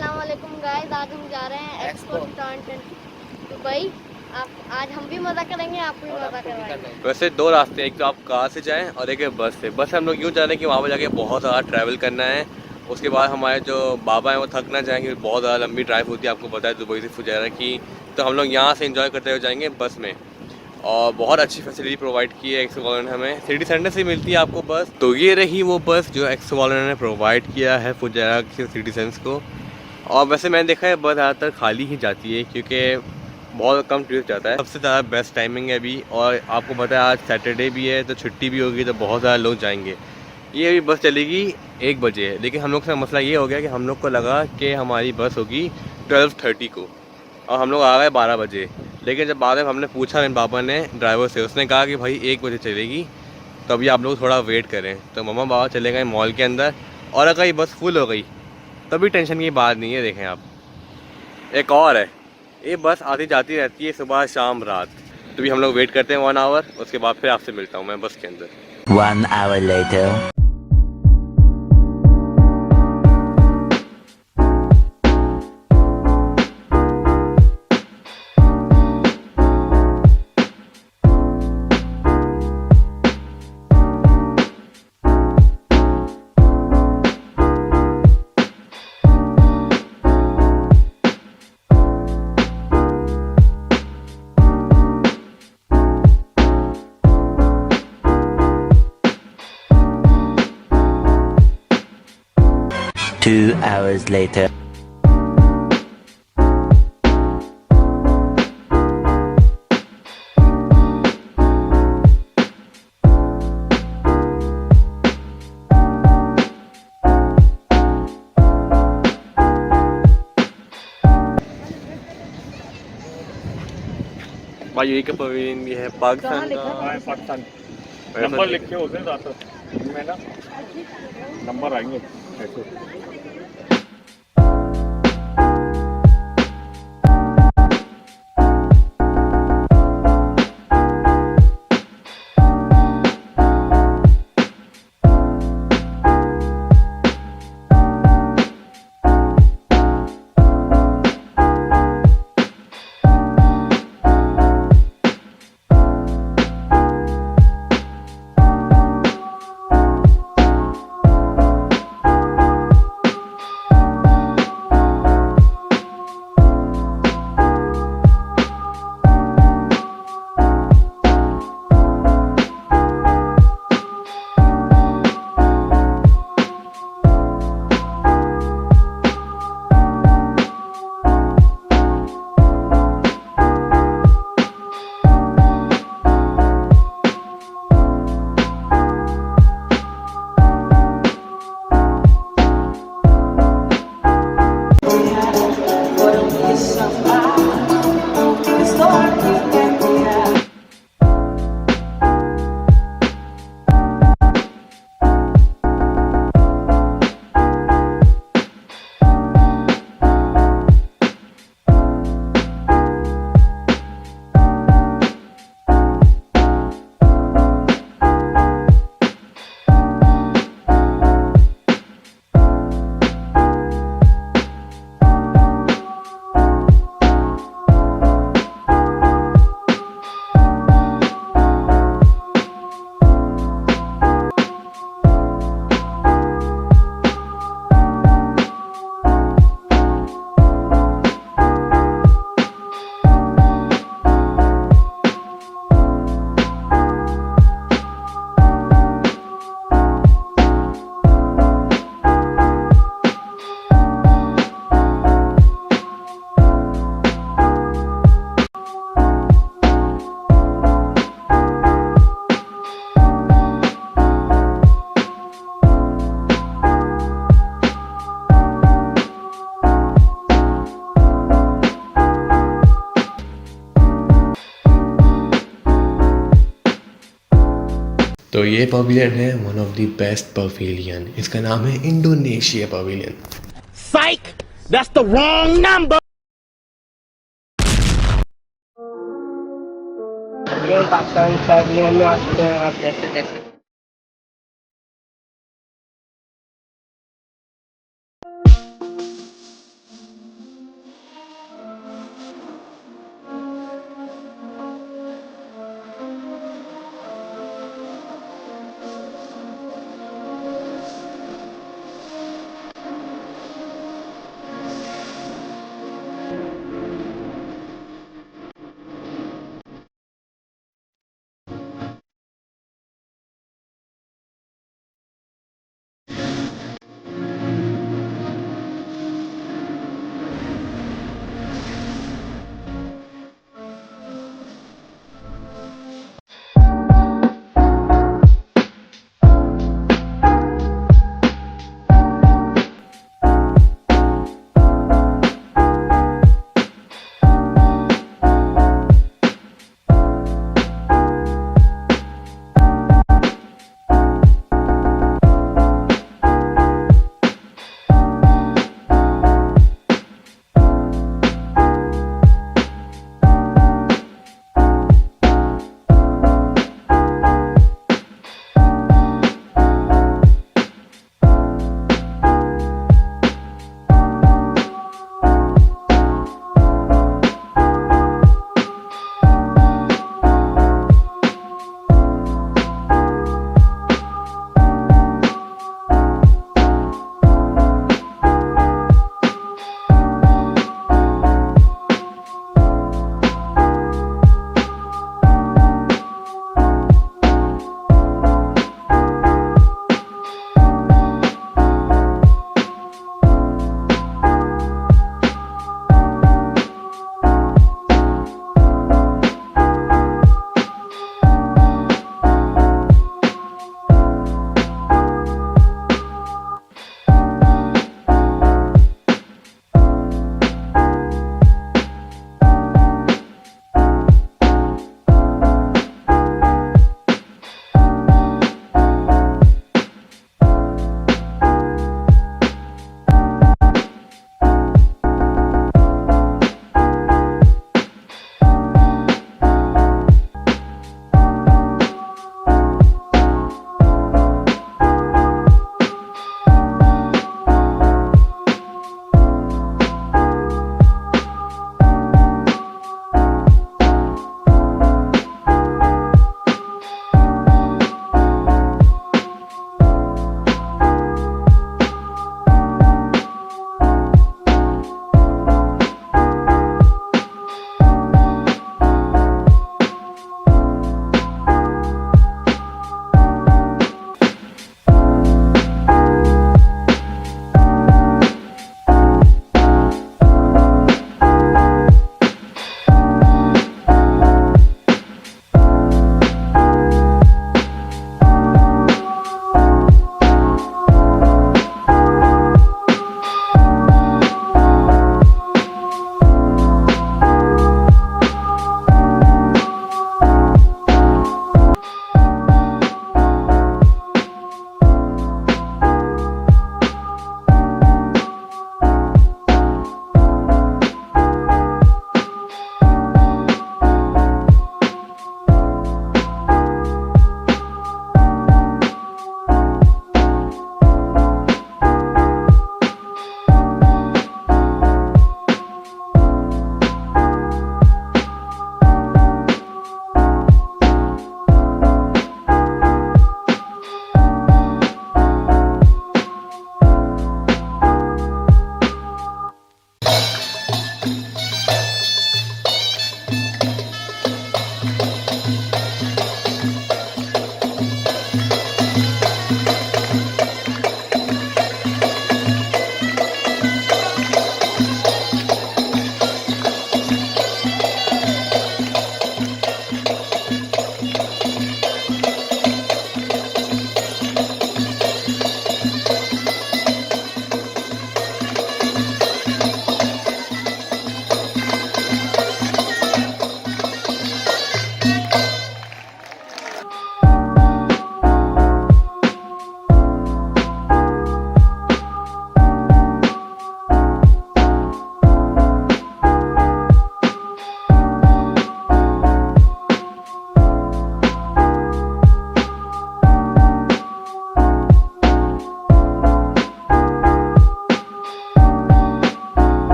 अस्सलाम वालेकुम गाइस, आज हम जा रहे हैं एक्सपो 2020 दुबई। आज हम भी मज़ा करेंगे, आपको भी मज़ा करवाएंगे। वैसे दो रास्ते हैं, एक तो आप कार से जाएं और एक है बस से। बस से हम लोग यूँ जा रहे हैं कि वहाँ पर जाके बहुत ज़्यादा ट्रैवल करना है। उसके बाद हमारे जो बाबा हैं वो थक ना जाएंगे, बहुत ज़्यादा लंबी ड्राइव होती है, आपको पता है दुबई से फुजैरा की। तो हम लोग यहाँ से एंजॉय करते हुए जाएंगे बस में। और बहुत अच्छी फैसिलिटी प्रोवाइड की है एक्सो वालों ने हमें, सिटी सेंटर से मिलती है आपको बस। तो ये रही वो बस जो एक्सो वालों ने प्रोवाइड किया है फुजैरा के सिटीजन्स को। और वैसे मैंने देखा है बस ज़्यादातर खाली ही जाती है क्योंकि बहुत कम टूरिस्ट जाता है। सबसे ज़्यादा बेस्ट टाइमिंग है अभी, और आपको पता है आज सैटरडे भी है तो छुट्टी भी होगी, तो बहुत ज़्यादा लोग जाएंगे। ये अभी बस चलेगी 1 बजे, लेकिन हम लोग का मसला ये हो गया कि हम लोग को लगा कि हमारी बस होगी 12:30 को और हम लोग आ गए 12 बजे। लेकिन जब बाद में हमने पूछा मेरे पापा ने ड्राइवर से, उसने कहा कि भाई 1 बजे चलेगी, तो अभी आप लोग थोड़ा वेट करें। तो मम्मा बाबा चले गए मॉल के अंदर, और अगर ये बस फुल हो गई तभी टेंशन की बात नहीं है। देखें आप, एक और है, ये बस आती जाती रहती है सुबह शाम रात। तो भी हम लोग वेट करते हैं 1 आवर, उसके बाद फिर आपसे मिलता हूँ मैं बस के अंदर। 1 hour later. 2 hours later. भाई यही का पवेलियन भी है पाकिस्तान का। पाकिस्तान नंबर लिखे होते हैं ज़्यादातर इनमें ना, नंबर आएंगे ऐसे। तो ये पवेलियन है one of the best pavilion, इसका नाम है Indonesia pavilion. Psych! That's the wrong number! Pakistan pavilion में आते हैं आप जैसे जैसे।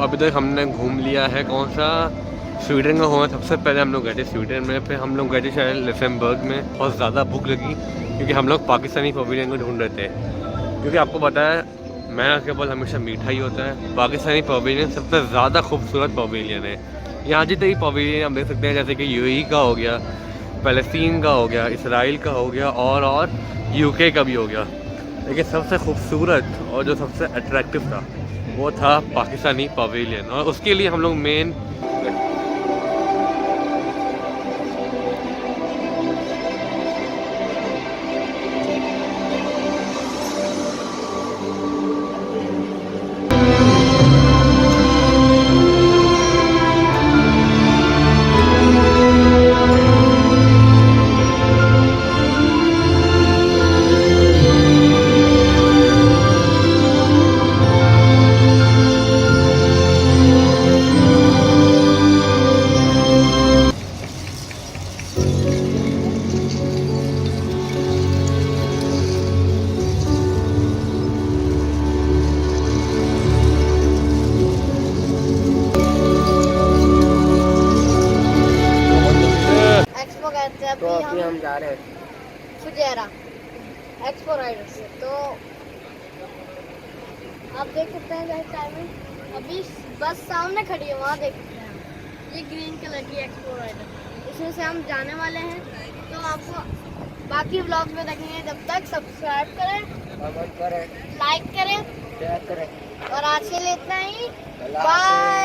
अभी तक हमने घूम लिया है कौन सा, स्वीडन का हुआ। सबसे पहले हम लोग गए थे स्वीडन में, फिर हम लोग गए थे शायद लक्समबर्ग में। बहुत ज़्यादा भूख लगी क्योंकि हम लोग पाकिस्तानी पवेलियन को ढूंढ रहे थे, क्योंकि आपको पता है मैं के पास हमेशा मीठा ही होता है। पाकिस्तानी पवेलियन सबसे ज़्यादा खूबसूरत पवेलियन है। यहाँ जितने ही पवेलियन हम देख सकते हैं, जैसे कि यूएई का हो गया, फ़लस्तीन का हो गया, इसराइल का हो गया और यूके का भी हो गया, लेकिन सबसे खूबसूरत और जो सबसे अट्रैक्टिव था वो था पाकिस्तानी पवेलियन। और उसके लिए हम लोग मेन तो अभी हम जा रहे हैं फुजेरा एक्सपो राइडर से। तो आप देख सकते हैं गाइस टाइमिंग, अभी बस सामने खड़ी है, वहाँ देख सकते हैं ये ग्रीन कलर की एक्सपो राइडर, इसमें से हम जाने वाले हैं। तो आपको बाकी व्लॉग में देखेंगे, जब तक सब्सक्राइब करें, कमेंट करें, लाइक करें, शेयर करें। और आज के लिए इतना ही, बाय।